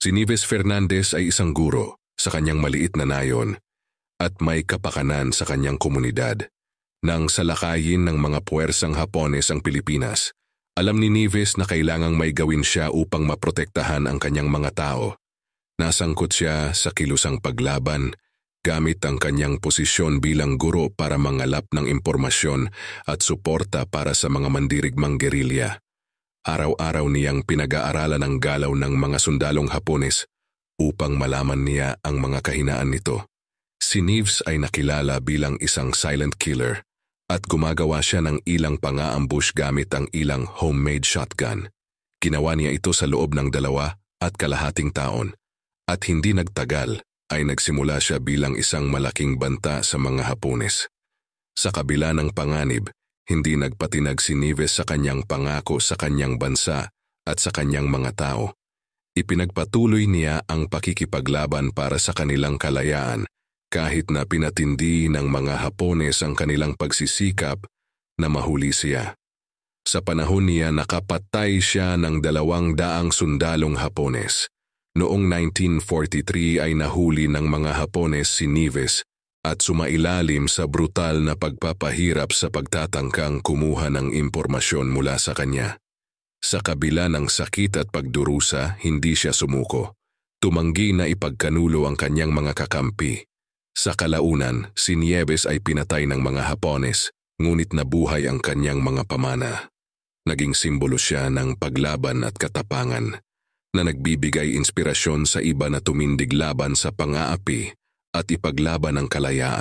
Si Nieves Fernandez ay isang guro sa kanyang maliit na nayon at may kapakanan sa kanyang komunidad. Nang salakayin ng mga puwersang Hapones ang Pilipinas, alam ni Nieves na kailangang may gawin siya upang maprotektahan ang kanyang mga tao. Nasangkot siya sa kilusang paglaban gamit ang kanyang posisyon bilang guro para mangalap ng impormasyon at suporta para sa mga mandirigmang gerilya. Araw-araw niyang pinag-aaralan ang galaw ng mga sundalong Hapones upang malaman niya ang mga kahinaan nito. Si Nieves ay nakilala bilang isang silent killer at gumagawa siya ng ilang pang-aambush gamit ang ilang homemade shotgun. Ginawa niya ito sa loob ng 2.5 taon at hindi nagtagal ay nagsimula siya bilang isang malaking banta sa mga Hapones. Sa kabila ng panganib, hindi nagpatinag si Nieves sa kanyang pangako sa kanyang bansa at sa kanyang mga tao. Ipinagpatuloy niya ang pakikipaglaban para sa kanilang kalayaan kahit na pinatindi ng mga Hapones ang kanilang pagsisikap na mahuli siya. Sa panahon niya nakapatay siya ng 200 sundalong Hapones. Noong 1943 ay nahuli ng mga Hapones si Nieves at sumailalim sa brutal na pagpapahirap sa pagtatangkang kumuha ng impormasyon mula sa kanya. Sa kabila ng sakit at pagdurusa, hindi siya sumuko. Tumanggi na ipagkanulo ang kanyang mga kakampi. Sa kalaunan, si Nieves ay pinatay ng mga Hapones, ngunit nabuhay ang kanyang mga pamana. Naging simbolo siya ng paglaban at katapangan, na nagbibigay inspirasyon sa iba na tumindig laban sa pang-aapi at ipaglaban ang kalayaan.